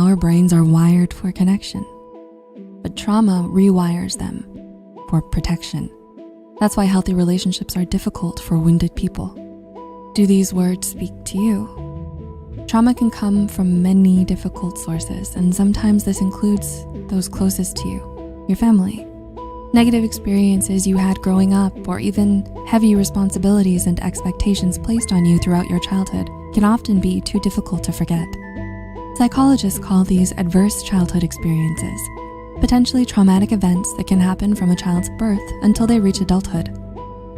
our brains are wired for connection, but trauma rewires them for protection. That's why healthy relationships are difficult for wounded people. Do these words speak to you? Trauma can come from many difficult sources, and sometimes this includes those closest to you, your family. Negative experiences you had growing up, or even heavy responsibilities and expectations placed on you throughout your childhood can often be too difficult to forget. Psychologists call these adverse childhood experiences, potentially traumatic events that can happen from a child's birth until they reach adulthood.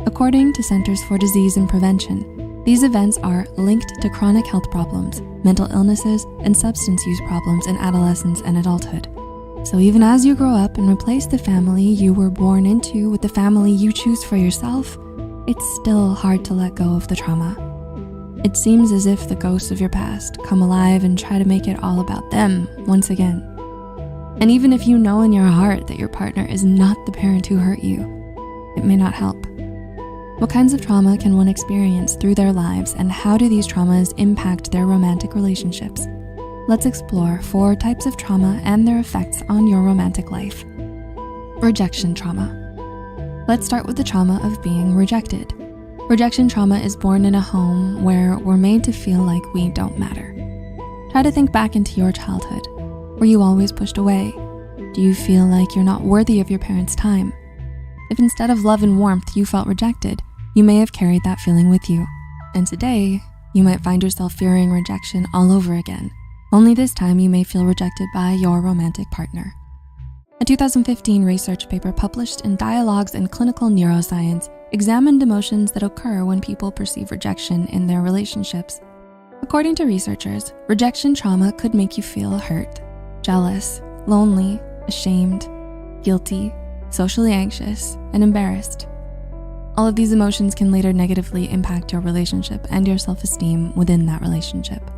According to Centers for Disease and Prevention, these events are linked to chronic health problems, mental illnesses, and substance use problems in adolescence and adulthood. So even as you grow up and replace the family you were born into with the family you choose for yourself, it's still hard to let go of the trauma. It seems as if the ghosts of your past come alive and try to make it all about them once again. And even if you know in your heart that your partner is not the parent who hurt you, it may not help. What kinds of trauma can one experience through their lives, and how do these traumas impact their romantic relationships? Let's explore 4 types of trauma and their effects on your romantic life. Rejection trauma. Let's start with the trauma of being rejected. Rejection trauma is born in a home where we're made to feel like we don't matter. Try to think back into your childhood. Were you always pushed away? Do you feel like you're not worthy of your parents' time? If instead of love and warmth you felt rejected, you may have carried that feeling with you. And today, you might find yourself fearing rejection all over again. Only this time you may feel rejected by your romantic partner. A 2015 research paper published in Dialogues in Clinical Neuroscience examined emotions that occur when people perceive rejection in their relationships. According to researchers, rejection trauma could make you feel hurt, jealous, lonely, ashamed, guilty, socially anxious, and embarrassed. All of these emotions can later negatively impact your relationship and your self-esteem within that relationship.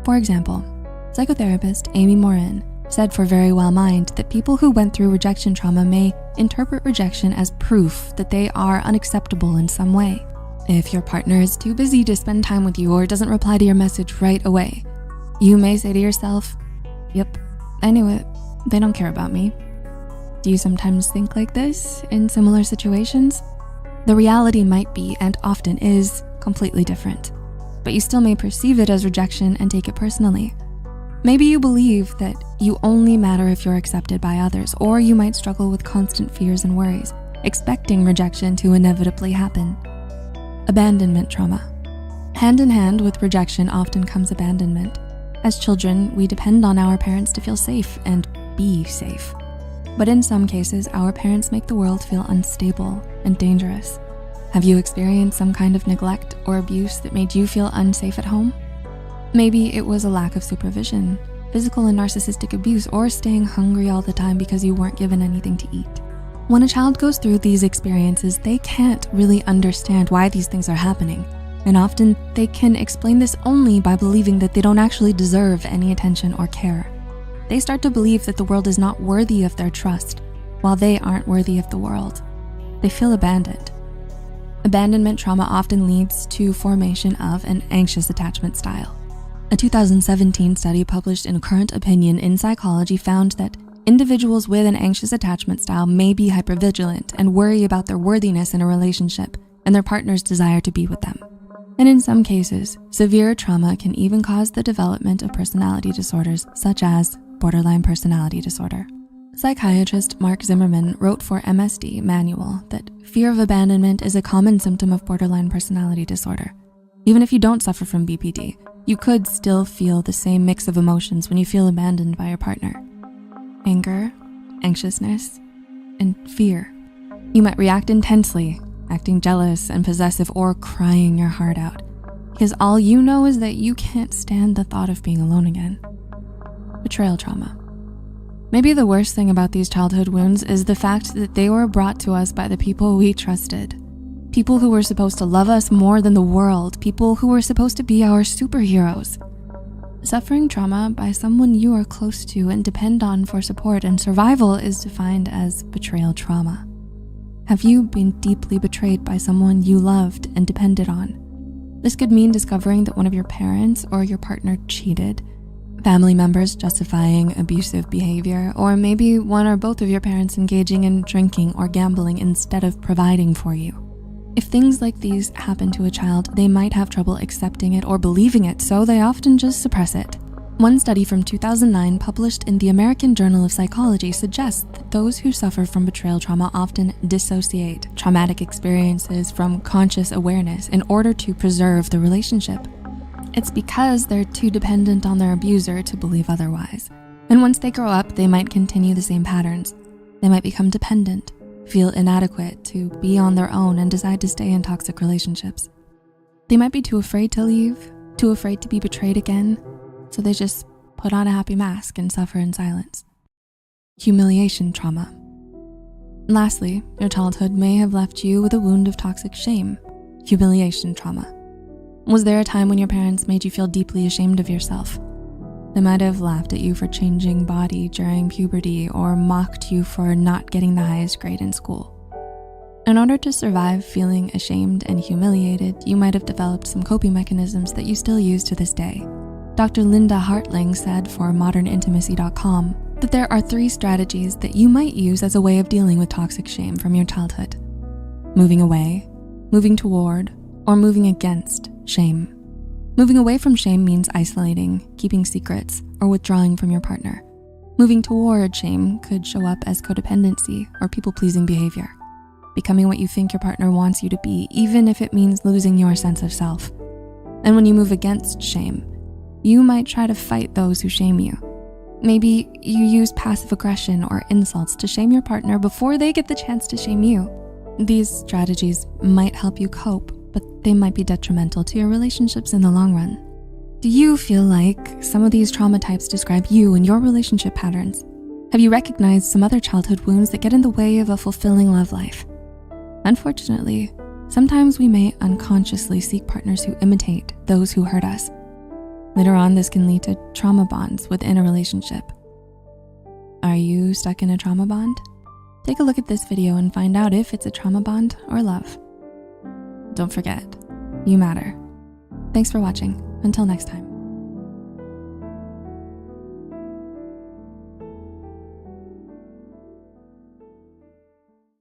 For example, psychotherapist Amy Morin said for Verywell Mind that people who went through rejection trauma may interpret rejection as proof that they are unacceptable in some way. If your partner is too busy to spend time with you or doesn't reply to your message right away, you may say to yourself, "Yep, I knew it. They don't care about me." Do you sometimes think like this in similar situations? The reality might be, and often is, completely different, but you still may perceive it as rejection and take it personally. Maybe you believe that you only matter if you're accepted by others, or you might struggle with constant fears and worries, expecting rejection to inevitably happen. Abandonment trauma. Hand in hand with rejection often comes abandonment. As children, we depend on our parents to feel safe and be safe. But in some cases, our parents make the world feel unstable and dangerous. Have you experienced some kind of neglect or abuse that made you feel unsafe at home? Maybe it was a lack of supervision, physical and narcissistic abuse, or staying hungry all the time because you weren't given anything to eat. When a child goes through these experiences, they can't really understand why these things are happening. And often they can explain this only by believing that they don't actually deserve any attention or care. They start to believe that the world is not worthy of their trust, while they aren't worthy of the world. They feel abandoned. Abandonment trauma often leads to formation of an anxious attachment style. A 2017 study published in Current Opinion in Psychology found that individuals with an anxious attachment style may be hypervigilant and worry about their worthiness in a relationship and their partner's desire to be with them. And in some cases, severe trauma can even cause the development of personality disorders such as borderline personality disorder. Psychiatrist Mark Zimmerman wrote for MSD Manual that fear of abandonment is a common symptom of borderline personality disorder. Even if you don't suffer from BPD, you could still feel the same mix of emotions when you feel abandoned by your partner. Anger, anxiousness, and fear. You might react intensely, acting jealous and possessive, or crying your heart out, because all you know is that you can't stand the thought of being alone again. Betrayal trauma. Maybe the worst thing about these childhood wounds is the fact that they were brought to us by the people we trusted. People who were supposed to love us more than the world, people who were supposed to be our superheroes. Suffering trauma by someone you are close to and depend on for support and survival is defined as betrayal trauma. Have you been deeply betrayed by someone you loved and depended on? This could mean discovering that one of your parents or your partner cheated, family members justifying abusive behavior, or maybe one or both of your parents engaging in drinking or gambling instead of providing for you. If things like these happen to a child, they might have trouble accepting it or believing it, so they often just suppress it. One study from 2009 published in the American Journal of Psychology suggests that those who suffer from betrayal trauma often dissociate traumatic experiences from conscious awareness in order to preserve the relationship. It's because they're too dependent on their abuser to believe otherwise. And once they grow up, they might continue the same patterns. They might become dependent, feel inadequate to be on their own, and decide to stay in toxic relationships. They might be too afraid to leave, too afraid to be betrayed again, so they just put on a happy mask and suffer in silence. Humiliation trauma. Lastly, your childhood may have left you with a wound of toxic shame, humiliation trauma. Was there a time when your parents made you feel deeply ashamed of yourself? They might have laughed at you for changing body during puberty or mocked you for not getting the highest grade in school. In order to survive feeling ashamed and humiliated, you might have developed some coping mechanisms that you still use to this day. Dr. Linda Hartling said for modernintimacy.com that there are 3 strategies that you might use as a way of dealing with toxic shame from your childhood: moving away, moving toward, or moving against shame. Moving away from shame means isolating, keeping secrets, or withdrawing from your partner. Moving toward shame could show up as codependency or people-pleasing behavior, becoming what you think your partner wants you to be, even if it means losing your sense of self. And when you move against shame, you might try to fight those who shame you. Maybe you use passive aggression or insults to shame your partner before they get the chance to shame you. These strategies might help you cope, but they might be detrimental to your relationships in the long run. Do you feel like some of these trauma types describe you and your relationship patterns? Have you recognized some other childhood wounds that get in the way of a fulfilling love life? Unfortunately, sometimes we may unconsciously seek partners who imitate those who hurt us. Later on, this can lead to trauma bonds within a relationship. Are you stuck in a trauma bond? Take a look at this video and find out if it's a trauma bond or love. Don't forget, you matter. Thanks for watching. Until next time.